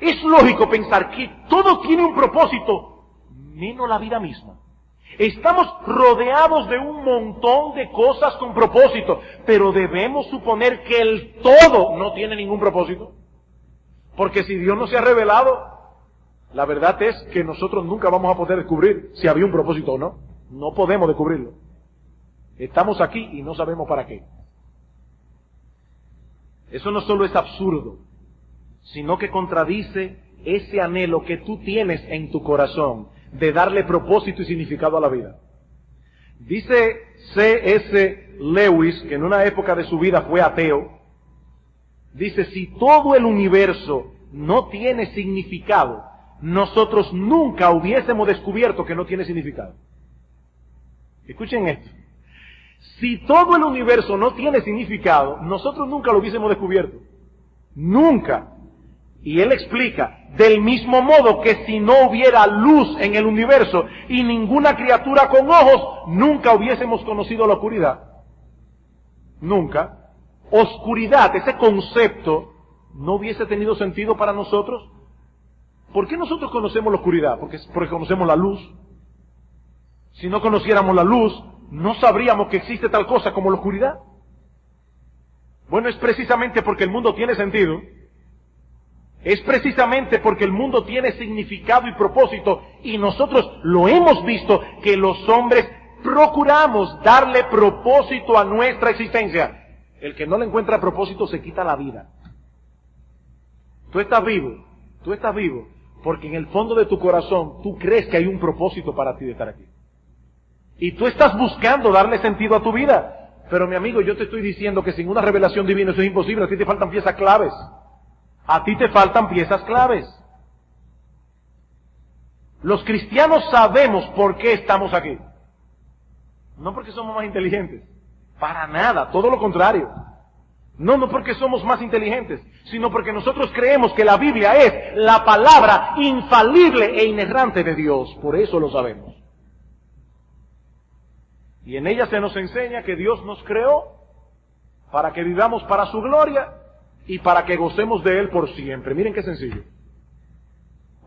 Es lógico pensar que todo tiene un propósito, menos la vida misma. Estamos rodeados de un montón de cosas con propósito, pero debemos suponer que el todo no tiene ningún propósito. Porque si Dios no se ha revelado, la verdad es que nosotros nunca vamos a poder descubrir si había un propósito o no. No podemos descubrirlo. Estamos aquí y no sabemos para qué. Eso no solo es absurdo, sino que contradice ese anhelo que tú tienes en tu corazón de darle propósito y significado a la vida. Dice C.S. Lewis, que en una época de su vida fue ateo, dice, si todo el universo no tiene significado, nosotros nunca hubiésemos descubierto que no tiene significado. Escuchen esto. Si todo el universo no tiene significado, nosotros nunca lo hubiésemos descubierto. Nunca. Y él explica, del mismo modo que si no hubiera luz en el universo y ninguna criatura con ojos, nunca hubiésemos conocido la oscuridad. Nunca. Oscuridad, ese concepto, no hubiese tenido sentido para nosotros, ¿Por qué nosotros conocemos la oscuridad? Porque conocemos la luz. Si no conociéramos la luz, no sabríamos que existe tal cosa como la oscuridad. Bueno, es precisamente porque el mundo tiene sentido. Es precisamente porque el mundo tiene significado y propósito, y nosotros lo hemos visto, que los hombres procuramos darle propósito a nuestra existencia. El que no le encuentra propósito se quita la vida. Tú estás vivo, porque en el fondo de tu corazón tú crees que hay un propósito para ti de estar aquí. Y tú estás buscando darle sentido a tu vida. Pero mi amigo, yo te estoy diciendo que sin una revelación divina eso es imposible. A ti te faltan piezas claves. A ti te faltan piezas claves. Los cristianos sabemos por qué estamos aquí. No porque somos más inteligentes. Para nada, todo lo contrario. No porque somos más inteligentes, sino porque nosotros creemos que la Biblia es la palabra infalible e inerrante de Dios. Por eso lo sabemos. Y en ella se nos enseña que Dios nos creó para que vivamos para su gloria y para que gocemos de Él por siempre. Miren qué sencillo.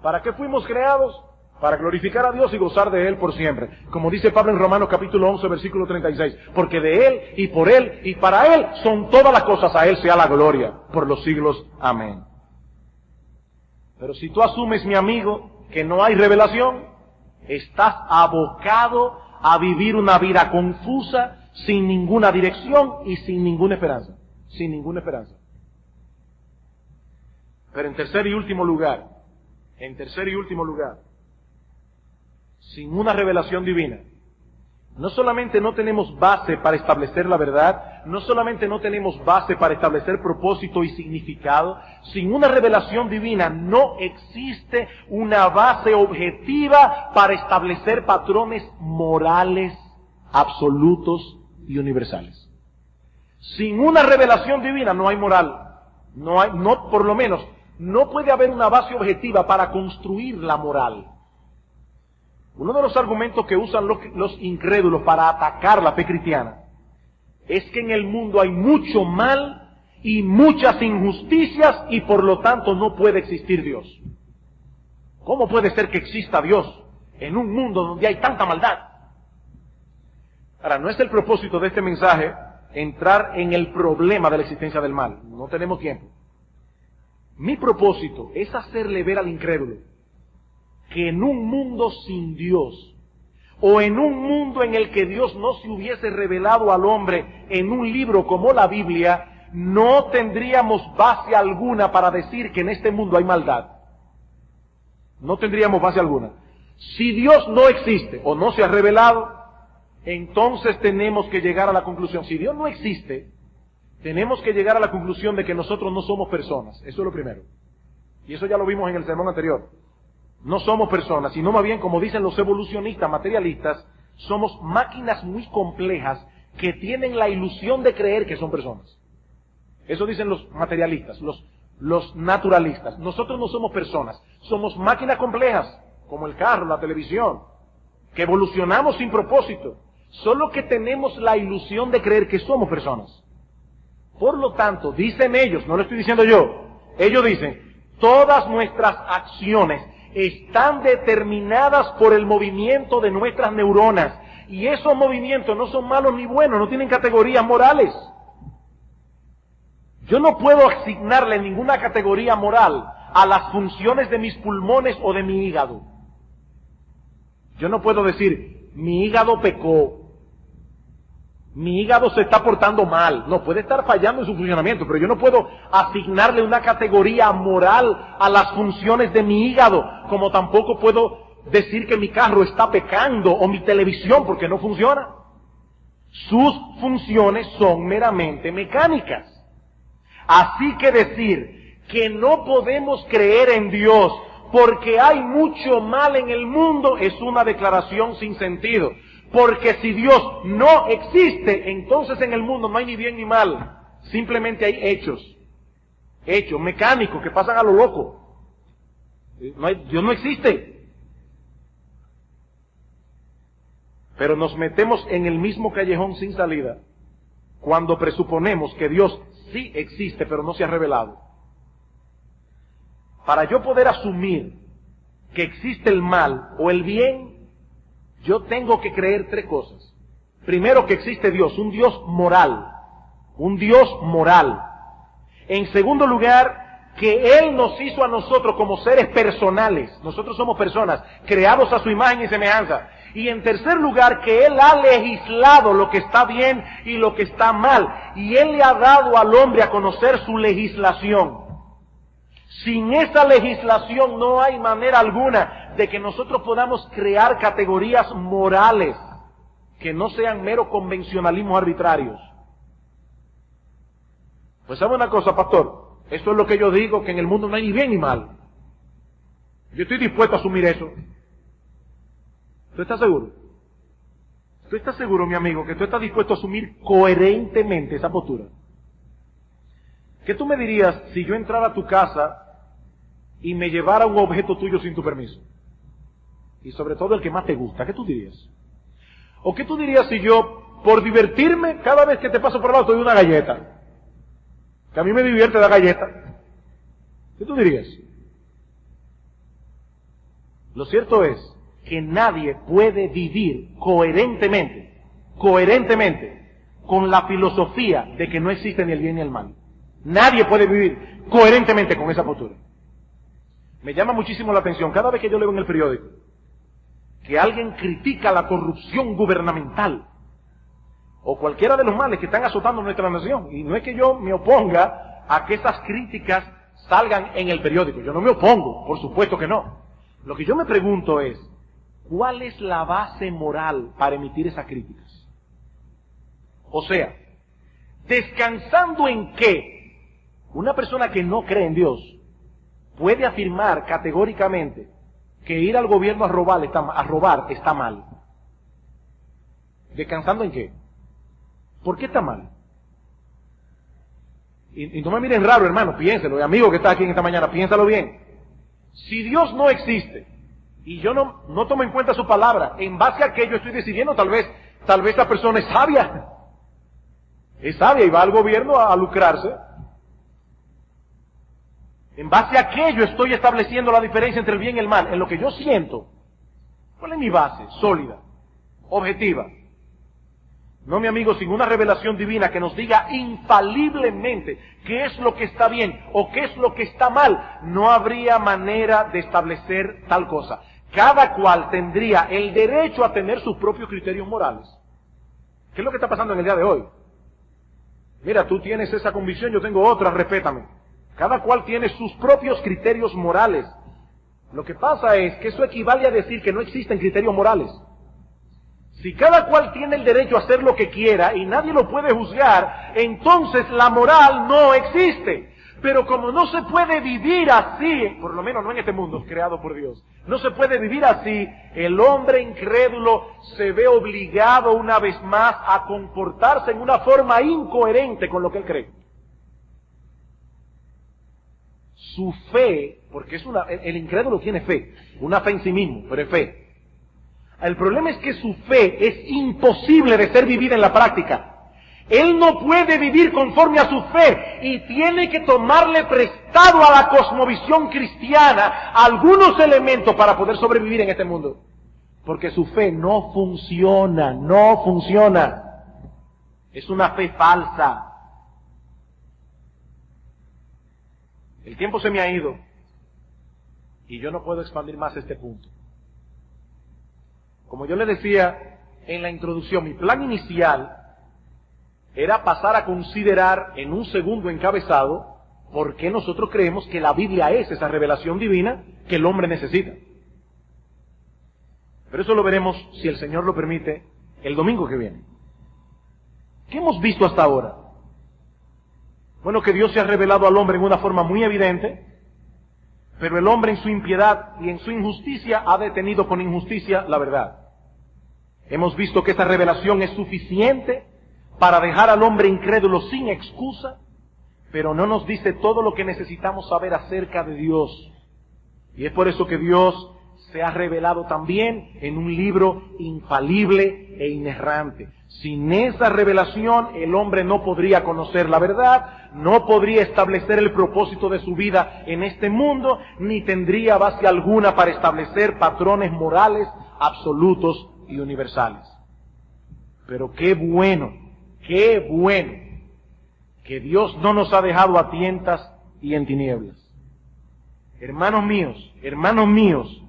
¿Para qué fuimos creados? Para glorificar a Dios y gozar de Él por siempre. Como dice Pablo en Romanos capítulo 11, versículo 36. Porque de Él y por Él y para Él son todas las cosas. A Él sea la gloria por los siglos. Amén. Pero si tú asumes, mi amigo, que no hay revelación, estás abocado a vivir una vida confusa, sin ninguna dirección y sin ninguna esperanza. Sin ninguna esperanza. Pero en tercer y último lugar, sin una revelación divina, no solamente no tenemos base para establecer la verdad, no solamente no tenemos base para establecer propósito y significado, sin una revelación divina no existe una base objetiva para establecer patrones morales absolutos y universales. Sin una revelación divina no hay moral, por lo menos, no puede haber una base objetiva para construir la moral. Uno de los argumentos que usan los incrédulos para atacar la fe cristiana es que en el mundo hay mucho mal y muchas injusticias y por lo tanto no puede existir Dios. ¿Cómo puede ser que exista Dios en un mundo donde hay tanta maldad? Ahora, no es el propósito de este mensaje entrar en el problema de la existencia del mal. No tenemos tiempo. Mi propósito es hacerle ver al incrédulo que en un mundo sin Dios, o en un mundo en el que Dios no se hubiese revelado al hombre en un libro como la Biblia, no tendríamos base alguna para decir que en este mundo hay maldad. No tendríamos base alguna. Si Dios no existe o no se ha revelado, entonces tenemos que llegar a la conclusión. Si Dios no existe, tenemos que llegar a la conclusión de que nosotros no somos personas. Eso es lo primero. Y eso ya lo vimos en el sermón anterior. No somos personas, sino más bien, como dicen los evolucionistas materialistas, somos máquinas muy complejas que tienen la ilusión de creer que son personas. Eso dicen los materialistas, los naturalistas. Nosotros no somos personas, somos máquinas complejas, como el carro, la televisión, que evolucionamos sin propósito, solo que tenemos la ilusión de creer que somos personas. Por lo tanto, dicen ellos, no lo estoy diciendo yo, ellos dicen, todas nuestras acciones están determinadas por el movimiento de nuestras neuronas. Y esos movimientos no son malos ni buenos, no tienen categorías morales. Yo no puedo asignarle ninguna categoría moral a las funciones de mis pulmones o de mi hígado. Yo no puedo decir, mi hígado pecó, mi hígado se está portando mal. No, puede estar fallando en su funcionamiento, pero yo no puedo asignarle una categoría moral a las funciones de mi hígado, como tampoco puedo decir que mi carro está pecando o mi televisión porque no funciona. Sus funciones son meramente mecánicas. Así que decir que no podemos creer en Dios porque hay mucho mal en el mundo es una declaración sin sentido. Porque si Dios no existe, entonces en el mundo no hay ni bien ni mal. Simplemente hay hechos mecánicos que pasan a lo loco. Dios no existe. Pero nos metemos en el mismo callejón sin salida cuando presuponemos que Dios sí existe, pero no se ha revelado. Para yo poder asumir que existe el mal o el bien, yo tengo que creer tres cosas. Primero, que existe Dios, un Dios moral. Un Dios moral. En segundo lugar, que Él nos hizo a nosotros como seres personales. Nosotros somos personas, creados a su imagen y semejanza. Y en tercer lugar, que Él ha legislado lo que está bien y lo que está mal. Y Él le ha dado al hombre a conocer su legislación. Sin esa legislación no hay manera alguna de que nosotros podamos crear categorías morales que no sean mero convencionalismos arbitrarios. Pues ¿sabe una cosa, pastor? Esto es lo que yo digo, que en el mundo no hay ni bien ni mal. Yo estoy dispuesto a asumir eso. ¿Tú estás seguro? ¿Tú estás seguro, mi amigo, que tú estás dispuesto a asumir coherentemente esa postura? ¿Qué tú me dirías si yo entrara a tu casa y me llevara un objeto tuyo sin tu permiso? Y sobre todo el que más te gusta, ¿qué tú dirías? ¿O qué tú dirías si yo, por divertirme, cada vez que te paso por el lado te doy una galleta? Que a mí me divierte la galleta. ¿Qué tú dirías? Lo cierto es que nadie puede vivir coherentemente con la filosofía de que no existe ni el bien ni el mal. Nadie puede vivir coherentemente con esa postura. Me llama muchísimo la atención cada vez que yo leo en el periódico que alguien critica la corrupción gubernamental o cualquiera de los males que están azotando nuestra nación. Y no es que yo me oponga a que esas críticas salgan en el periódico. Yo no me opongo, por supuesto que no. Lo que yo me pregunto es, ¿cuál es la base moral para emitir esas críticas? O sea, ¿descansando en qué una persona que no cree en Dios puede afirmar categóricamente que ir al gobierno a robar está mal? ¿Descansando en qué? ¿Por qué está mal? Y no me miren raro, hermano, piénselo, amigo que está aquí en esta mañana, piénsalo bien. Si Dios no existe, y yo no tomo en cuenta su palabra, en base a que yo estoy decidiendo, tal vez esa persona es sabia y va al gobierno a lucrarse. En base a que yo estoy estableciendo la diferencia entre el bien y el mal, en lo que yo siento. ¿Cuál es mi base? Sólida, objetiva. No, mi amigo, sin una revelación divina que nos diga infaliblemente qué es lo que está bien o qué es lo que está mal, no habría manera de establecer tal cosa. Cada cual tendría el derecho a tener sus propios criterios morales. ¿Qué es lo que está pasando en el día de hoy? Mira, tú tienes esa convicción, yo tengo otra, respétame. Cada cual tiene sus propios criterios morales. Lo que pasa es que eso equivale a decir que no existen criterios morales. Si cada cual tiene el derecho a hacer lo que quiera y nadie lo puede juzgar, entonces la moral no existe. Pero como no se puede vivir así, por lo menos no en este mundo creado por Dios, no se puede vivir así, el hombre incrédulo se ve obligado una vez más a comportarse en una forma incoherente con lo que él cree. Su fe, porque el incrédulo tiene fe, una fe en sí mismo, pero es fe. El problema es que su fe es imposible de ser vivida en la práctica. Él no puede vivir conforme a su fe y tiene que tomarle prestado a la cosmovisión cristiana algunos elementos para poder sobrevivir en este mundo. Porque su fe no funciona. Es una fe falsa. El tiempo se me ha ido y yo no puedo expandir más este punto. Como yo le decía en la introducción, mi plan inicial era pasar a considerar en un segundo encabezado por qué nosotros creemos que la Biblia es esa revelación divina que el hombre necesita. Pero eso lo veremos, si el Señor lo permite, el domingo que viene. ¿Qué hemos visto hasta ahora? Bueno, que Dios se ha revelado al hombre en una forma muy evidente, pero el hombre en su impiedad y en su injusticia ha detenido con injusticia la verdad. Hemos visto que esta revelación es suficiente para dejar al hombre incrédulo sin excusa, pero no nos dice todo lo que necesitamos saber acerca de Dios. Y es por eso que Dios se ha revelado también en un libro infalible e inerrante. Sin esa revelación, el hombre no podría conocer la verdad, no podría establecer el propósito de su vida en este mundo, ni tendría base alguna para establecer patrones morales absolutos y universales. Pero qué bueno que Dios no nos ha dejado a tientas y en tinieblas. Hermanos míos,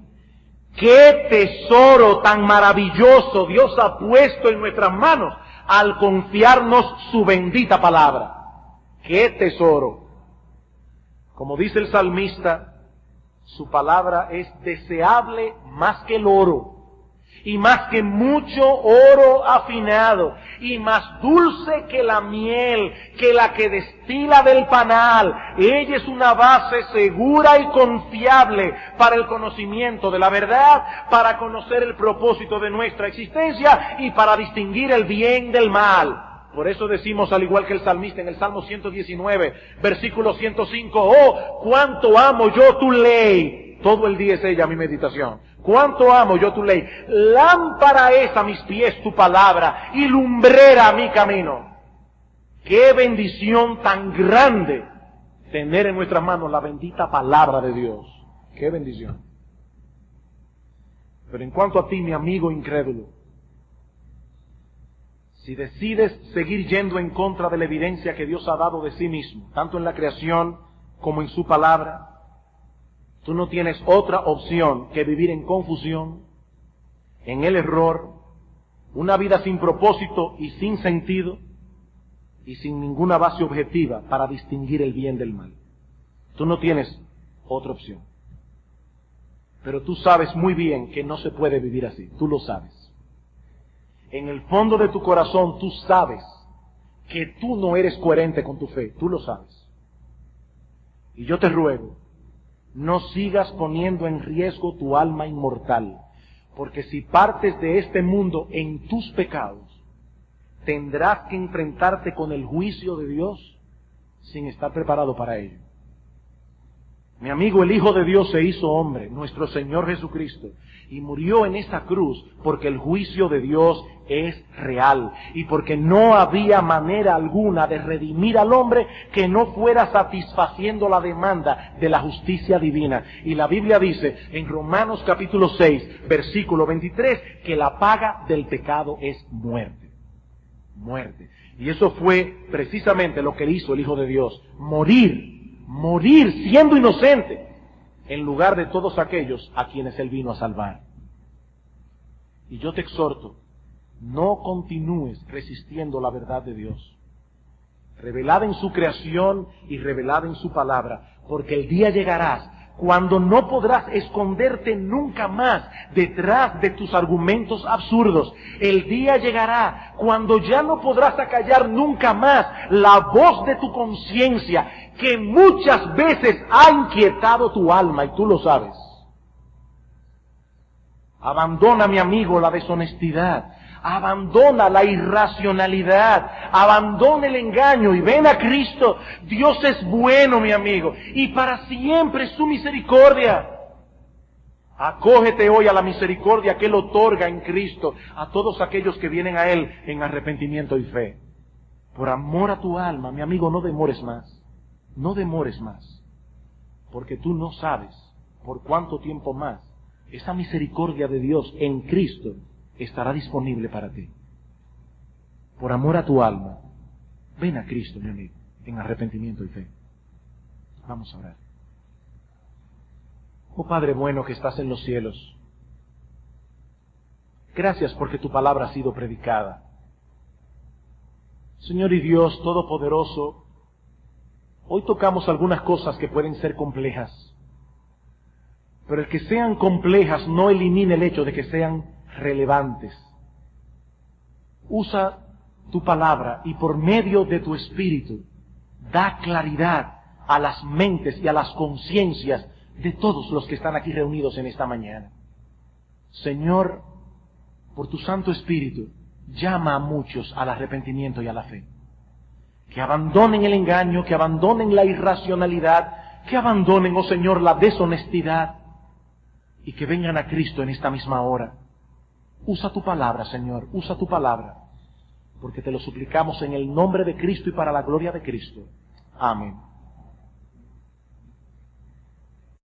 qué tesoro tan maravilloso Dios ha puesto en nuestras manos al confiarnos su bendita palabra. ¡Qué tesoro! Como dice el salmista, su palabra es deseable más que el oro, y más que mucho oro afinado, y más dulce que la miel, que la que destila del panal. Ella es una base segura y confiable para el conocimiento de la verdad, para conocer el propósito de nuestra existencia y para distinguir el bien del mal. Por eso decimos, al igual que el salmista en el Salmo 119, versículo 105, oh, cuánto amo yo tu ley. Todo el día es ella mi meditación. Cuánto amo yo tu ley. Lámpara es a mis pies tu palabra y lumbrera a mi camino. Qué bendición tan grande tener en nuestras manos la bendita palabra de Dios. Qué bendición. Pero en cuanto a ti, mi amigo incrédulo, si decides seguir yendo en contra de la evidencia que Dios ha dado de sí mismo, tanto en la creación como en su palabra, tú no tienes otra opción que vivir en confusión, en el error, una vida sin propósito y sin sentido, y sin ninguna base objetiva para distinguir el bien del mal. Tú no tienes otra opción. Pero tú sabes muy bien que no se puede vivir así, tú lo sabes. En el fondo de tu corazón tú sabes que tú no eres coherente con tu fe, tú lo sabes. Y yo te ruego, no sigas poniendo en riesgo tu alma inmortal, porque si partes de este mundo en tus pecados, tendrás que enfrentarte con el juicio de Dios sin estar preparado para ello. Mi amigo, el Hijo de Dios se hizo hombre, nuestro Señor Jesucristo, y murió en esa cruz porque el juicio de Dios es real y porque no había manera alguna de redimir al hombre que no fuera satisfaciendo la demanda de la justicia divina. Y la Biblia dice en Romanos capítulo 6, versículo 23, que la paga del pecado es muerte. Muerte. Y eso fue precisamente lo que hizo el Hijo de Dios, morir siendo inocente, en lugar de todos aquellos a quienes Él vino a salvar. Y yo te exhorto, no continúes resistiendo la verdad de Dios, revelada en su creación y revelada en su palabra, porque el día llegará cuando no podrás esconderte nunca más detrás de tus argumentos absurdos. El día llegará cuando ya no podrás acallar nunca más la voz de tu conciencia, que muchas veces ha inquietado tu alma, y tú lo sabes. Abandona, mi amigo, la deshonestidad. Abandona la irracionalidad, abandona el engaño y ven a Cristo. Dios es bueno, mi amigo, y para siempre es su misericordia. Acógete hoy a la misericordia que Él otorga en Cristo a todos aquellos que vienen a Él en arrepentimiento y fe. Por amor a tu alma, mi amigo, no demores más. No demores más, porque tú no sabes por cuánto tiempo más esa misericordia de Dios en Cristo estará disponible para ti. Por amor a tu alma, ven a Cristo, mi amigo, en arrepentimiento y fe. Vamos a orar. Oh Padre bueno que estás en los cielos, gracias porque tu palabra ha sido predicada. Señor y Dios Todopoderoso, hoy tocamos algunas cosas que pueden ser complejas, pero el que sean complejas no elimina el hecho de que sean relevantes. Usa tu palabra y por medio de tu Espíritu da claridad a las mentes y a las conciencias de todos los que están aquí reunidos en esta mañana. Señor, por tu Santo Espíritu, llama a muchos al arrepentimiento y a la fe. Que abandonen el engaño, que abandonen la irracionalidad, que abandonen, oh Señor, la deshonestidad y que vengan a Cristo en esta misma hora. Usa tu palabra, Señor, usa tu palabra porque te lo suplicamos en el nombre de Cristo y para la gloria de Cristo. Amén.